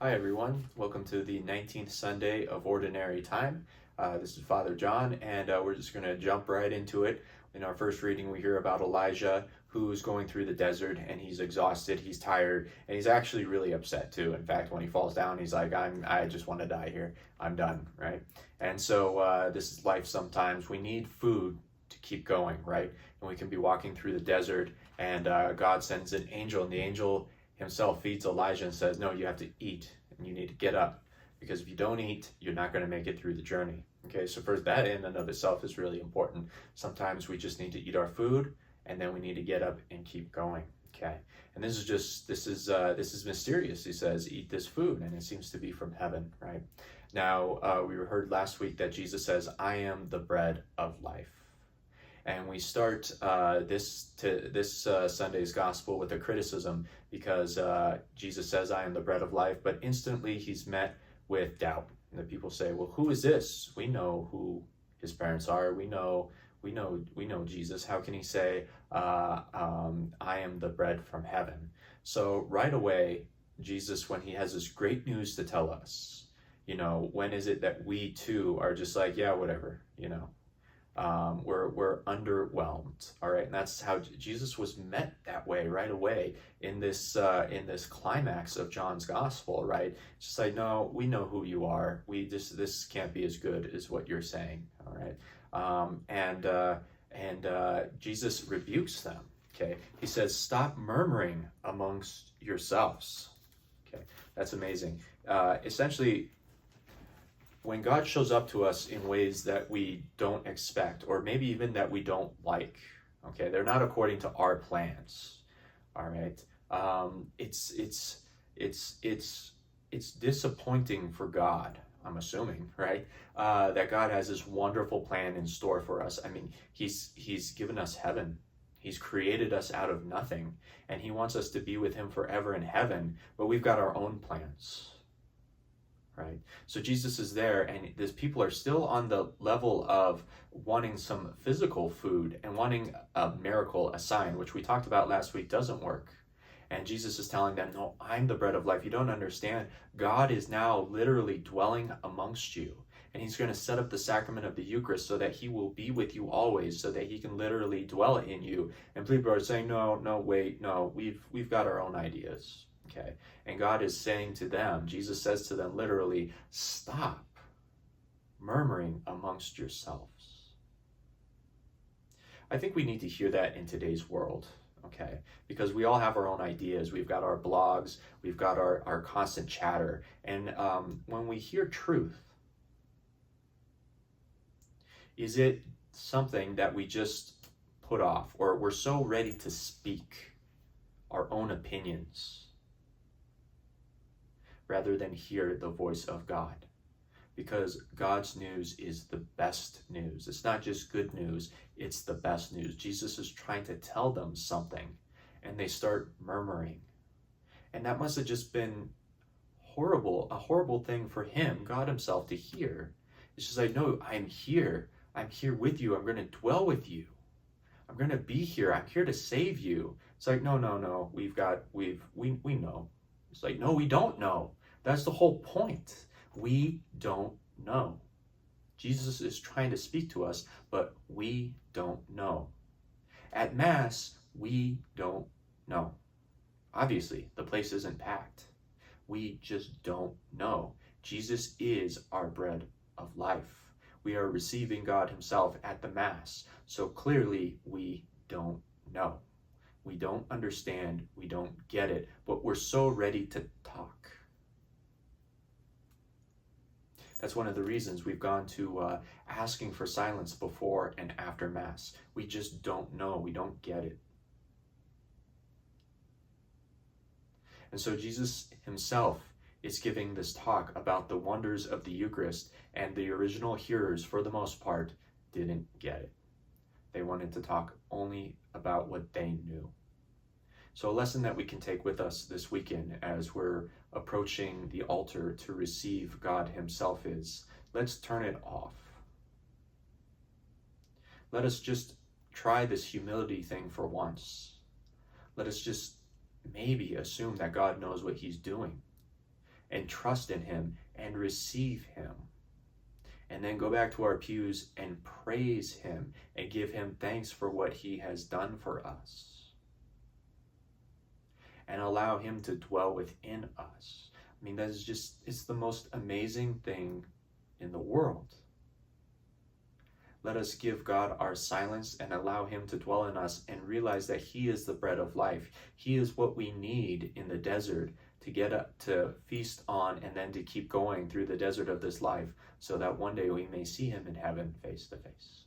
Hi everyone, welcome to the 19th Sunday of Ordinary Time. This is Father John, and we're just going to jump right into it. In our first reading, we hear about Elijah who's going through the desert, and he's exhausted, he's tired, and he's actually really upset too. In fact, when he falls down, he's like, I just want to die here. I'm done, right? And so this is life sometimes. We need food to keep going, right? And we can be walking through the desert, and God sends an angel, and the angel himself feeds Elijah and says, no, you have to eat and you need to get up, because if you don't eat, you're not going to make it through the journey. Okay, so first, that in and of itself is really important. Sometimes we just need to eat our food, and then we need to get up and keep going. Okay, and this is mysterious. He says, eat this food, and it seems to be from heaven, right? Now, we heard last week that Jesus says, I am the bread of life. And we start this Sunday's gospel with a criticism, because Jesus says, I am the bread of life, but instantly he's met with doubt. And the people say, well, who is this? We know who his parents are. We know Jesus. How can he say, I am the bread from heaven? So right away, Jesus, when he has this great news to tell us, when is it that we too are just like, yeah, whatever, we're underwhelmed. All right, and that's how Jesus was met that way right away in this climax of John's gospel. Right, it's just like, no, we know who you are. This can't be as good as what you're saying. All right, and Jesus rebukes them. Okay, he says, stop murmuring amongst yourselves. Okay, that's amazing. Essentially, when God shows up to us in ways that we don't expect, or maybe even that we don't like, okay, they're not according to our plans. All right, it's disappointing for God. I'm assuming, right, that God has this wonderful plan in store for us. I mean, He's given us heaven. He's created us out of nothing, and he wants us to be with him forever in heaven, but we've got our own plans. Right? So Jesus is there, and these people are still on the level of wanting some physical food and wanting a miracle, a sign, which we talked about last week doesn't work. And Jesus is telling them, no, I'm the bread of life. You don't understand. God is now literally dwelling amongst you. And he's going to set up the sacrament of the Eucharist so that he will be with you always, so that he can literally dwell in you. And people are saying, no, wait, no, we've got our own ideas. Okay, and God is saying to them, Jesus says to them literally, stop murmuring amongst yourselves. I think we need to hear that in today's world, okay, because we all have our own ideas. We've got our blogs, we've got our constant chatter, and when we hear truth, is it something that we just put off, or we're so ready to speak our own opinions rather than hear the voice of God? Because God's news is the best news. It's not just good news, it's the best news. Jesus is trying to tell them something, and they start murmuring. And that must have just been horrible, a horrible thing for him, God himself, to hear. It's just like, no, I'm here with you, I'm going to dwell with you, I'm going to be here, I'm here to save you. It's like, no, we know. It's like, no, we don't know. That's the whole point. We don't know. Jesus is trying to speak to us, but we don't know. At Mass, we don't know. Obviously, the place isn't packed. We just don't know. Jesus is our bread of life. We are receiving God himself at the Mass. So clearly, we don't know. We don't understand, we don't get it, but we're so ready to talk. That's one of the reasons we've gone to asking for silence before and after Mass. We just don't know, we don't get it. And so Jesus himself is giving this talk about the wonders of the Eucharist, and the original hearers, for the most part, didn't get it. They wanted to talk only about what they knew. So a lesson that we can take with us this weekend as we're approaching the altar to receive God himself is, let's turn it off. Let us just try this humility thing for once. Let us just maybe assume that God knows what he's doing. and trust in him and receive him. And then go back to our pews and praise him and give him thanks for what he has done for us. And allow him to dwell within us. I mean, that is just, it's the most amazing thing in the world. Let us give God our silence and allow him to dwell in us and realize that he is the bread of life. He is what we need in the desert to get up to feast on and then to keep going through the desert of this life so that one day we may see him in heaven face to face.